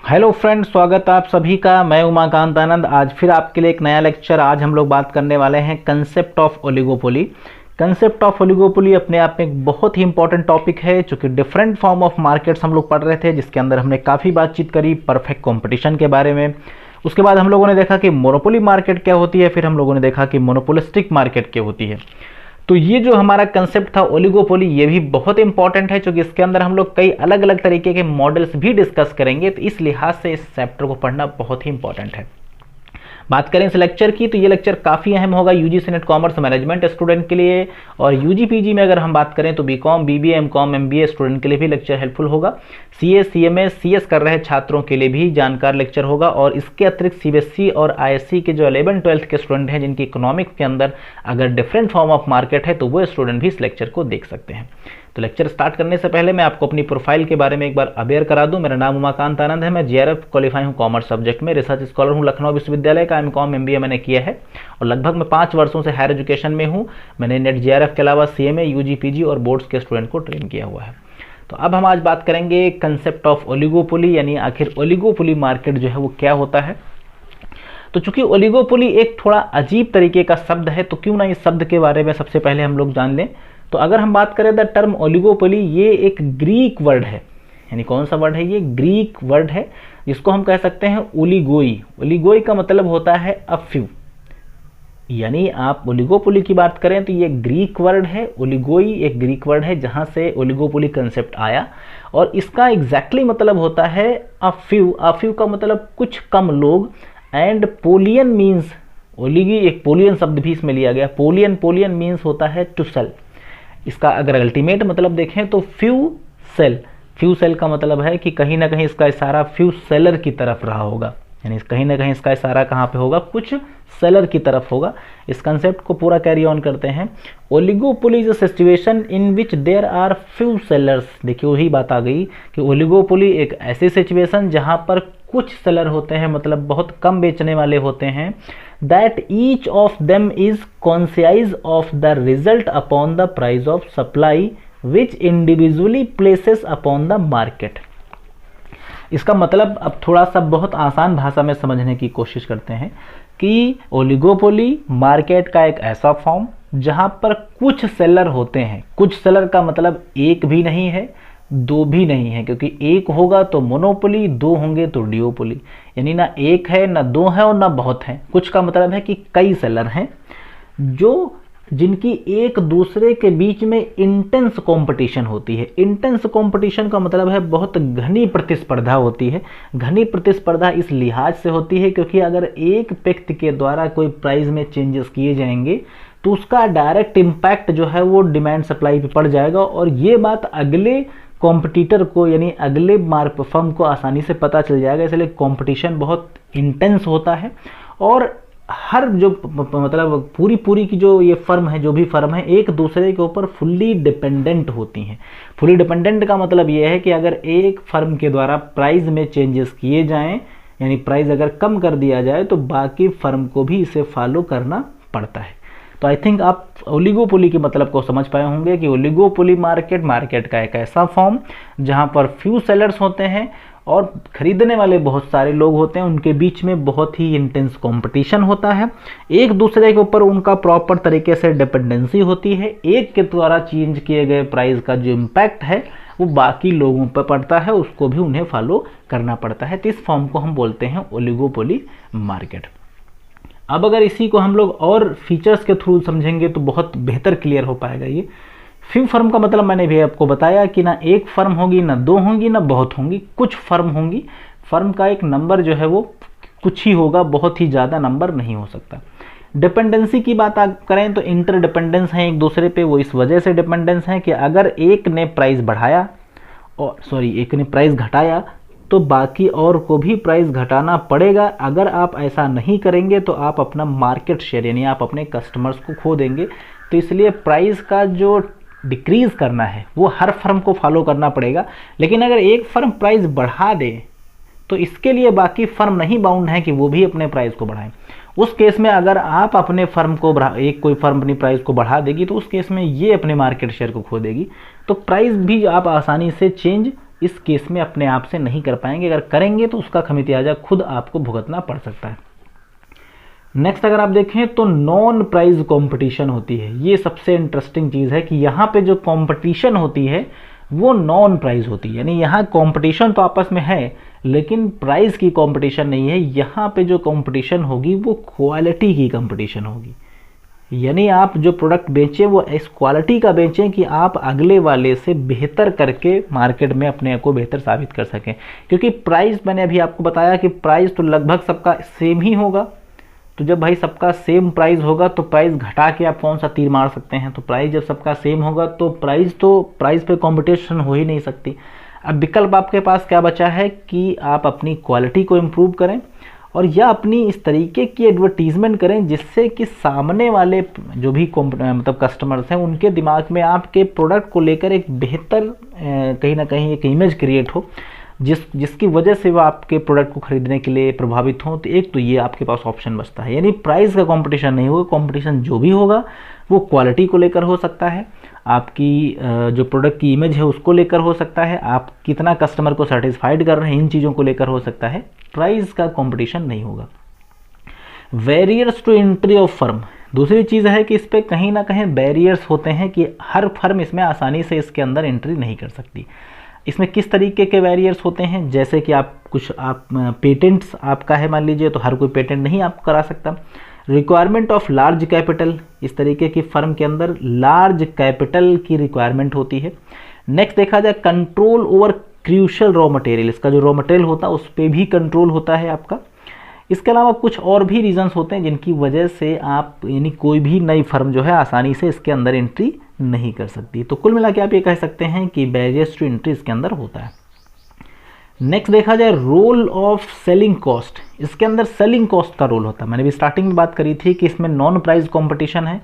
Hello friends, स्वागत है आप सभी का। मैं उमाकांत आनंद आज फिर आपके लिए एक नया लेक्चर। आज हम लोग बात करने वाले हैं concept of oligopoly. Concept of oligopoly अपने आप में एक बहुत ही इंपॉर्टेंट टॉपिक है, चूँकि डिफरेंट फॉर्म ऑफ मार्केट्स हम लोग पढ़ रहे थे, जिसके अंदर हमने काफ़ी बातचीत करी परफेक्ट कंपटीशन के बारे में। उसके बाद हम लोगों ने देखा कि मोनोपोली मार्केट क्या होती है, फिर हम लोगों ने देखा कि मोनोपोलिस्टिक मार्केट क्या होती है। तो ये जो हमारा कंसेप्ट था ओलिगोपोली, ये भी बहुत इंपॉर्टेंट है, क्योंकि इसके अंदर हम लोग कई अलग अलग तरीके के मॉडल्स भी डिस्कस करेंगे। तो इस लिहाज से इस चैप्टर को पढ़ना बहुत ही इंपॉर्टेंट है। बात करें इस लेक्चर की, तो ये लेक्चर काफ़ी अहम होगा UGC net commerce management student के लिए, और यूजी पीजी में अगर हम बात करें तो BCom, BBA, MCom, MBA student के लिए भी लेक्चर हेल्पफुल होगा। सीए, सीएमए, सीएस कर रहे छात्रों के लिए भी जानकार लेक्चर होगा। और इसके अतिरिक्त सीबीएसई और आईएससी के जो 11-12 के स्टूडेंट हैं, जिनकी इकोनॉमिक्स के अंदर अगर डिफरेंट फॉर्म ऑफ मार्केट है, तो वो स्टूडेंट भी इस लेक्चर को देख सकते हैं। तो लेक्चर स्टार्ट करने से पहले मैं आपको अपनी प्रोफाइल के बारे में एक बार अवेयर करा दूं। मेरा नाम उमाकांत आनंद है। मैं जेआरएफ क्वालिफाई हूं कॉमर्स सब्जेक्ट में, रिसर्च स्कॉलर हूं लखनऊ विश्वविद्यालय का, एमकॉम एमबीए मैंने किया है, और लगभग मैं 5 वर्षों से हायर एजुकेशन में हूं। मैंने नेट जेआरएफ के अलावा सीएमए, यूजी, पीजी और बोर्ड्स के स्टूडेंट को ट्रेन किया हुआ है। तो अब हम आज बात करेंगे कंसेप्ट ऑफ ओलिगोपोली, यानी आखिर ओलिगोपोली मार्केट जो है वो क्या होता है। तो चूंकि ओलिगोपोली एक थोड़ा अजीब तरीके का शब्द है, तो क्यों ना इस शब्द के बारे में सबसे पहले हम लोग जान लें। तो अगर हम बात करें द टर्म ओलिगोपोली, ये एक ग्रीक वर्ड है। यानी कौन सा वर्ड है? ये ग्रीक वर्ड है, जिसको हम कह सकते हैं ओलिगोई। ओलिगोई का मतलब होता है अ फ्यू। यानी आप ओलिगोपोली की बात करें तो ये ग्रीक वर्ड है। ओलिगोई एक ग्रीक वर्ड है, जहां से ओलिगोपोली कंसेप्ट आया, और इसका एग्जैक्टली मतलब होता है अ फ्यू। अ फ्यू का मतलब कुछ कम लोग, एंड पोलियन मीन्स, ओलिगी एक पोलियन शब्द भी इसमें लिया गया। पोलियन मीन्स होता है टू सेल। इसका अगर अल्टीमेट मतलब देखें तो फ्यू सेल। फ्यू सेल का मतलब है कि कहीं ना कहीं इसका इशारा फ्यू सेलर की तरफ रहा होगा। यानी कहीं ना कहीं इसका इशारा कहाँ पे होगा? कुछ सेलर की तरफ होगा। इस कंसेप्ट को पूरा कैरी ऑन करते हैं। Oligopoly is a situation in which there are few sellers. देखिए वही बात आ गई कि ओलिगोपोली एक ऐसी सिचुएशन जहाँ पर कुछ सेलर होते हैं, मतलब बहुत कम बेचने वाले होते हैं, that each of them is conscious of the result upon the price of supply which individually places upon the market। इसका मतलब अब थोड़ा सा बहुत आसान भाषा में समझने की कोशिश करते हैं कि ओलिगोपोली मार्केट का एक ऐसा फॉर्म जहां पर कुछ सेलर होते हैं। कुछ सेलर का मतलब एक भी नहीं है, दो भी नहीं है, क्योंकि एक होगा तो मोनोपोली, दो होंगे तो डिओपोली। यानी ना एक है, ना दो है, और ना बहुत है। कुछ का मतलब है कि कई सेलर हैं जो जिनकी एक दूसरे के बीच में इंटेंस कंपटीशन होती है। इंटेंस कंपटीशन का मतलब है बहुत घनी प्रतिस्पर्धा होती है। घनी प्रतिस्पर्धा इस लिहाज से होती है क्योंकि अगर एक व्यक्ति के द्वारा कोई प्राइस में चेंजेस किए जाएंगे तो उसका डायरेक्ट इम्पैक्ट जो है वो डिमांड सप्लाई पे पड़ जाएगा, और ये बात अगले कॉम्पिटिटर को, यानी अगले फर्म को आसानी से पता चल जाएगा। इसलिए कंपटीशन बहुत इंटेंस होता है, और हर जो मतलब पूरी की जो ये फर्म है, जो भी फर्म है, एक दूसरे के ऊपर फुल्ली डिपेंडेंट होती हैं। फुल्ली डिपेंडेंट का मतलब ये है कि अगर एक फर्म के द्वारा प्राइस में चेंजेस किए जाएं, यानी प्राइस अगर कम कर दिया जाए, तो बाकी फर्म को भी इसे फॉलो करना पड़ता है। तो आई थिंक आप ओलिगोपोली के मतलब को समझ पाए होंगे कि ओलिगोपोली मार्केट का एक ऐसा फॉर्म जहां पर फ्यू सेलर्स होते हैं और खरीदने वाले बहुत सारे लोग होते हैं। उनके बीच में बहुत ही इंटेंस कंपटीशन होता है। एक दूसरे के ऊपर उनका प्रॉपर तरीके से डिपेंडेंसी होती है। एक के द्वारा चेंज किए गए प्राइस का जो इम्पैक्ट है वो बाकी लोगों पर पड़ता है, उसको भी उन्हें फॉलो करना पड़ता है। तो इस फॉर्म को हम बोलते हैं ओलिगोपोली मार्केट। अब अगर इसी को हम लोग और फीचर्स के थ्रू समझेंगे तो बहुत बेहतर क्लियर हो पाएगा। ये फ्यू फर्म का मतलब मैंने भी आपको बताया कि ना एक फर्म होगी, ना दो होंगी, ना बहुत होंगी, कुछ फर्म होंगी। फर्म का एक नंबर जो है वो कुछ ही होगा, बहुत ही ज़्यादा नंबर नहीं हो सकता। डिपेंडेंसी की बात करें तो इंटर डिपेंडेंस है एक दूसरे पे। वो इस वजह से डिपेंडेंस है कि अगर एक ने प्राइस बढ़ाया और एक ने प्राइस घटाया तो बाकी और को भी प्राइस घटाना पड़ेगा। अगर आप ऐसा नहीं करेंगे तो आप अपना मार्केट शेयर, यानी आप अपने कस्टमर्स को खो देंगे। तो इसलिए प्राइस का जो डिक्रीज करना है वो हर फर्म को फॉलो करना पड़ेगा। लेकिन अगर एक फर्म प्राइस बढ़ा दे तो इसके लिए बाकी फर्म नहीं बाउंड है कि वो भी अपने प्राइस को बढ़ाएं। उस केस में अगर आप अपने फर्म को कोई फर्म अपनी प्राइस को बढ़ा देगी तो उस केस में ये अपने मार्केट शेयर को खो देगी। तो प्राइस भी आप आसानी से चेंज इस केस में अपने आप से नहीं कर पाएंगे, अगर करेंगे तो उसका खमियाजा खुद आपको भुगतना पड़ सकता है। नेक्स्ट अगर आप देखें तो नॉन प्राइस कंपटीशन होती है। ये सबसे इंटरेस्टिंग चीज़ है कि यहाँ पे जो कंपटीशन होती है वो नॉन प्राइस होती है, यानी यहाँ कंपटीशन तो आपस में है लेकिन प्राइस की कंपटीशन नहीं है। यहाँ पे जो कंपटीशन होगी वो क्वालिटी की कंपटीशन होगी, यानी आप जो प्रोडक्ट बेचें वो इस क्वालिटी का बेचें कि आप अगले वाले से बेहतर करके मार्केट में अपने आप को बेहतर साबित कर सकें। क्योंकि प्राइस, मैंने अभी आपको बताया कि प्राइस तो लगभग सबका सेम ही होगा, तो जब भाई सबका सेम प्राइस होगा तो प्राइस घटा के आप कौन सा तीर मार सकते हैं। तो प्राइस जब सबका सेम होगा तो प्राइस पे कंपटीशन हो ही नहीं सकती। अब विकल्प आपके पास क्या बचा है कि आप अपनी क्वालिटी को इम्प्रूव करें और या अपनी इस तरीके की एडवर्टीजमेंट करें जिससे कि सामने वाले जो भी मतलब कस्टमर्स हैं उनके दिमाग में आपके प्रोडक्ट को लेकर एक बेहतर कहीं ना कहीं एक इमेज क्रिएट हो, जिसकी वजह से वो आपके प्रोडक्ट को खरीदने के लिए प्रभावित हों। तो एक तो ये आपके पास ऑप्शन बचता है, यानी प्राइस का कंपटीशन नहीं होगा, कंपटीशन जो भी होगा वो क्वालिटी को लेकर हो सकता है, आपकी जो प्रोडक्ट की इमेज है उसको लेकर हो सकता है, आप कितना कस्टमर को सेटिस्फाइड कर रहे हैं इन चीज़ों को लेकर हो सकता है। प्राइस का कंपटीशन नहीं होगा। Barriers to entry of firm, दूसरी चीज़ है कि इस पर कहीं ना कहीं बैरियर्स होते हैं कि हर फर्म इसमें आसानी से इसके अंदर एंट्री नहीं कर सकती। इसमें किस तरीके के बैरियर्स होते हैं, जैसे कि आप पेटेंट्स आपका है मान लीजिए, तो हर कोई पेटेंट नहीं आप करा सकता। रिक्वायरमेंट ऑफ लार्ज कैपिटल, इस तरीके की फर्म के अंदर लार्ज कैपिटल की रिक्वायरमेंट होती है। नेक्स्ट देखा जाए control over crucial raw material, इसका जो रॉ मटेरियल होता है उस पर भी कंट्रोल होता है आपका। इसके अलावा कुछ और भी रीजंस होते हैं जिनकी वजह से आप यानी कोई भी नई फर्म जो है आसानी से इसके अंदर एंट्री नहीं कर सकती। तो कुल मिला के आप ये कह सकते हैं कि बैरियर्स टू एंट्री इसके अंदर होता है। नेक्स्ट देखा जाए रोल ऑफ सेलिंग कॉस्ट, इसके अंदर सेलिंग कॉस्ट का रोल होता है। मैंने भी स्टार्टिंग में बात करी थी कि इसमें नॉन प्राइस कंपटीशन है,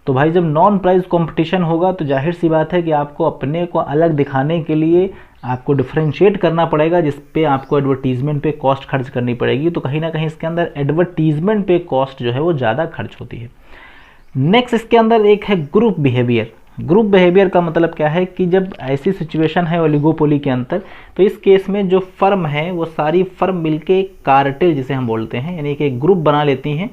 तो भाई जब नॉन प्राइस कंपटीशन होगा तो जाहिर सी बात है कि आपको अपने को अलग दिखाने के लिए आपको डिफरेंशिएट करना पड़ेगा, जिस पे आपको एडवर्टीजमेंट पे कॉस्ट खर्च करनी पड़ेगी। तो कहीं ना कहीं इसके अंदर एडवर्टीजमेंट पे कॉस्ट जो है वो ज़्यादा खर्च होती है। नेक्स्ट इसके अंदर एक है ग्रुप बिहेवियर। ग्रुप बिहेवियर का मतलब क्या है कि जब ऐसी सिचुएशन है ओलिगोपोली के अंदर, तो इस केस में जो फर्म है वो सारी फर्म मिलके कार्टेल जिसे हम बोलते हैं, यानी कि एक ग्रुप बना लेती हैं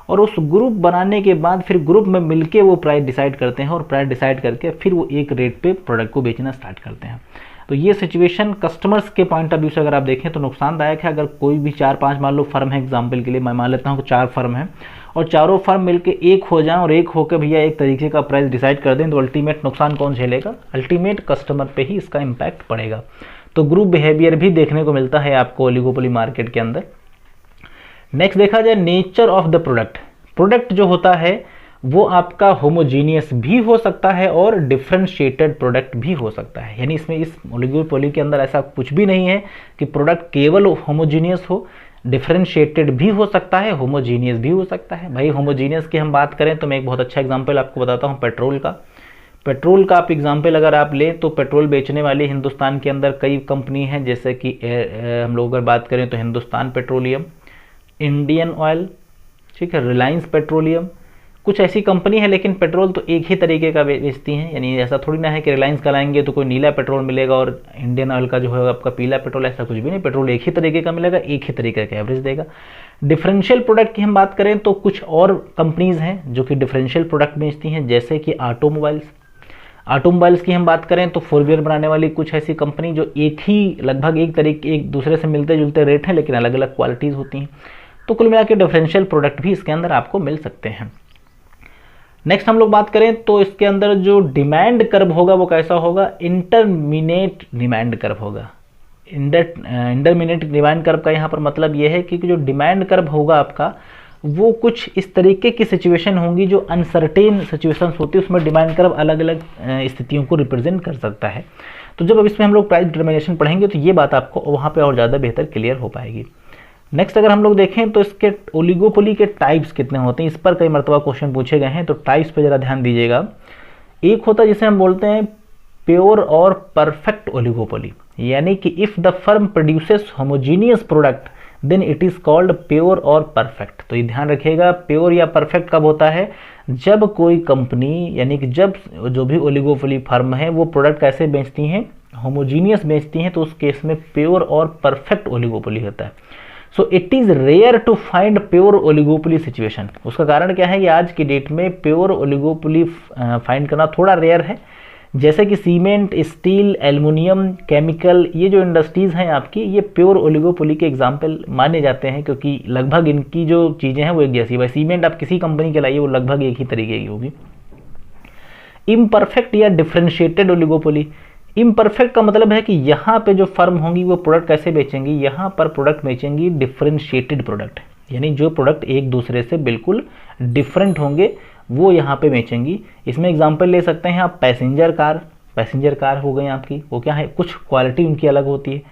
और उस ग्रुप बनाने के बाद फिर ग्रुप में मिलके वो प्राइस डिसाइड करते हैं और प्राइस डिसाइड करके फिर वो एक रेट पे प्रोडक्ट को बेचना स्टार्ट करते हैं। तो ये सिचुएशन कस्टमर्स के पॉइंट ऑफ व्यू से अगर आप देखें तो नुकसानदायक है। अगर कोई भी 4-5 मान लो फर्म है, एग्जाम्पल के लिए मैं मान लेता हूँ कि 4 फर्म है और चारों फर्म मिलके एक हो जाएं और एक होकर भैया एक तरीके का प्राइस डिसाइड कर दें, तो अल्टीमेट नुकसान कौन झेलेगा? अल्टीमेट कस्टमर पे ही इसका इम्पैक्ट पड़ेगा। तो ग्रुप बिहेवियर भी देखने को मिलता है आपको ओलिगोपोली मार्केट के अंदर। नेक्स्ट देखा जाए nature of the product. Product जो होता है वो आपका होमोजीनियस भी हो सकता है और डिफरेंशिएटेड प्रोडक्ट भी हो सकता है, यानी इसमें इस ओलिगोपोली के अंदर ऐसा कुछ भी नहीं है कि प्रोडक्ट केवल होमोजीनियस हो, डिफरेंशिएटेड भी हो सकता है, होमोजीनियस भी हो सकता है। भाई होमोजीनियस की हम बात करें तो मैं एक बहुत अच्छा एग्जांपल आपको बताता हूँ पेट्रोल का। पेट्रोल का आप एग्जांपल अगर आप लें तो पेट्रोल बेचने वाली हिंदुस्तान के अंदर कई कंपनी हैं, जैसे कि हम लोग अगर बात करें तो हिंदुस्तान पेट्रोलियम, इंडियन ऑयल, ठीक है, रिलायंस पेट्रोलियम, कुछ ऐसी कंपनी है। लेकिन पेट्रोल तो एक ही तरीके का बेचती हैं, यानी ऐसा थोड़ी ना है कि रिलायंस का लाएंगे तो कोई नीला पेट्रोल मिलेगा और इंडियन ऑयल का जो है आपका पीला पेट्रोल, ऐसा कुछ भी नहीं। पेट्रोल एक ही तरीके का मिलेगा, एक ही तरीके का एवरेज देगा। डिफरेंशियल प्रोडक्ट की हम बात करें तो कुछ और कंपनीज हैं जो कि डिफरेंशियल प्रोडक्ट बेचती हैं, जैसे कि ऑटोमोबाइल्स की हम बात करें तो 4 व्हीलर बनाने वाली कुछ ऐसी कंपनी जो एक ही लगभग एक दूसरे से मिलते जुलते रेट हैं लेकिन अलग अलग क्वालिटीज़ होती हैं। तो कुल मिला के डिफरेंशियल प्रोडक्ट भी इसके अंदर आपको मिल सकते हैं। नेक्स्ट हम लोग बात करें तो इसके अंदर जो डिमांड कर्व होगा वो कैसा होगा? इंटरमीडिएट डिमांड कर्व होगा। इंटरमीडिएट डिमांड कर्व का यहाँ पर मतलब ये है कि जो डिमांड कर्व होगा आपका वो कुछ इस तरीके की सिचुएशन होंगी जो अनसर्टेन सिचुएशंस होती है, उसमें डिमांड कर्व अलग अलग स्थितियों को रिप्रेजेंट कर सकता है। तो जब अब इसमें हम लोग प्राइस डिटर्मिनेशन पढ़ेंगे तो ये बात आपको वहाँ पे और ज़्यादा बेहतर क्लियर हो पाएगी। नेक्स्ट अगर हम लोग देखें तो इसके ओलिगोपोली के टाइप्स कितने होते हैं, इस पर कई मरतबा क्वेश्चन पूछे गए हैं, तो टाइप्स पे ज़रा ध्यान दीजिएगा। एक होता है जिसे हम बोलते हैं प्योर और परफेक्ट ओलिगोपोली, यानी कि if the firm produces homogeneous product then it is called pure और परफेक्ट। तो ये ध्यान रखिएगा, प्योर या परफेक्ट कब होता है? जब कोई कंपनी, यानी कि जब जो भी ओलिगोपोली फर्म है वो प्रोडक्ट कैसे बेचती हैं? होमोजीनियस बेचती हैं तो उस केस में प्योर और परफेक्ट ओलिगोपोली होता है। So it is rare to find pure oligopoly situation. उसका कारण क्या है कि आज की डेट में प्योर ओलिगोपोली फाइंड करना थोड़ा रेयर है। जैसे कि सीमेंट, स्टील, एल्युमिनियम, केमिकल, ये जो इंडस्ट्रीज़ हैं आपकी, ये प्योर ओलिगोपोली के एग्जाम्पल माने जाते हैं क्योंकि लगभग इनकी जो चीज़ें हैं वो एक जैसी। भाई सीमेंट आप किसी कंपनी के लाइए वो लगभग एक ही तरीके की होगी। इम्परफेक्ट या डिफ्रेंशिएटेड ओलिगोपोली। इम्परफेक्ट का मतलब है कि यहाँ पे जो फर्म होंगी वो प्रोडक्ट कैसे बेचेंगी, यहाँ पर प्रोडक्ट बेचेंगी डिफ्रेंशिएटेड प्रोडक्ट, यानी जो प्रोडक्ट एक दूसरे से बिल्कुल डिफरेंट होंगे वो यहाँ पे बेचेंगी। इसमें एग्जांपल ले सकते हैं आप पैसेंजर कार हो गई आपकी, वो क्या है, कुछ क्वालिटी उनकी अलग होती है।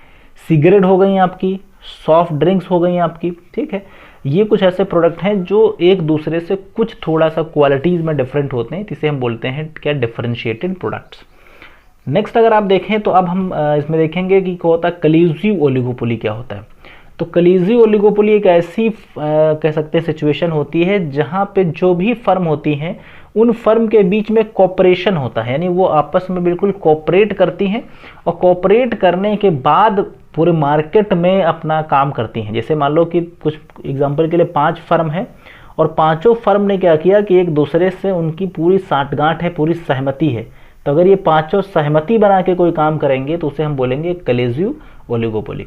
सिगरेट हो गई आपकी, सॉफ्ट ड्रिंक्स हो गई आपकी, ठीक है। ये कुछ ऐसे प्रोडक्ट हैं जो एक दूसरे से कुछ थोड़ा सा क्वालिटीज़ में डिफरेंट होते हैं, जिसे हम बोलते हैं क्या, डिफरेंशिएटेड प्रोडक्ट। नेक्स्ट अगर आप देखें तो अब हम इसमें देखेंगे कि क्या होता है कलीजिव ओलिगोपोली क्या होता है। तो कलीजिव ओलिगोपोली एक ऐसी कह सकते हैं सिचुएशन होती है जहाँ पे जो भी फर्म होती हैं उन फर्म के बीच में कोऑपरेशन होता है, यानी वो आपस में बिल्कुल कोऑपरेट करती हैं और कोऑपरेट करने के बाद पूरे मार्केट में अपना काम करती हैं। जैसे मान लो कि कुछ एग्जांपल के लिए 5 फर्म है और पांचों फर्म ने क्या किया कि एक दूसरे से उनकी पूरी साठगांठ है, पूरी सहमति है। तो अगर ये पांचों सहमति बना के कोई काम करेंगे तो उसे हम बोलेंगे कलीजिव ओलिगोपोली।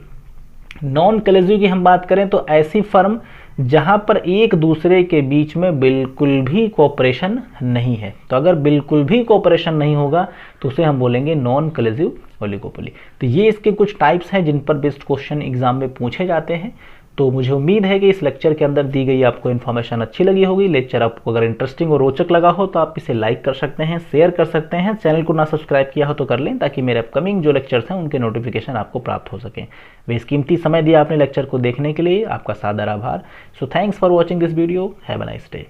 नॉन कलीजिव की हम बात करें तो ऐसी फर्म जहां पर एक दूसरे के बीच में बिल्कुल भी कोऑपरेशन नहीं है। तो अगर बिल्कुल भी कोऑपरेशन नहीं होगा तो उसे हम बोलेंगे नॉन कलीजिव ओलिगोपोली। तो ये इसके कुछ टाइप्स हैं जिन पर बेस्ड क्वेश्चन एग्जाम में पूछे जाते हैं। तो मुझे उम्मीद है कि इस लेक्चर के अंदर दी गई आपको इन्फॉर्मेशन अच्छी लगी होगी। लेक्चर आपको अगर इंटरेस्टिंग और रोचक लगा हो तो आप इसे लाइक कर सकते हैं, शेयर कर सकते हैं। चैनल को ना सब्सक्राइब किया हो तो कर लें ताकि मेरे अपकमिंग जो लेक्चर्स हैं उनके नोटिफिकेशन आपको प्राप्त हो सकें। बेशकीमती समय दिया आपने लेक्चर को देखने के लिए, आपका सादर आभार। So thanks for watching this video. Have a nice day.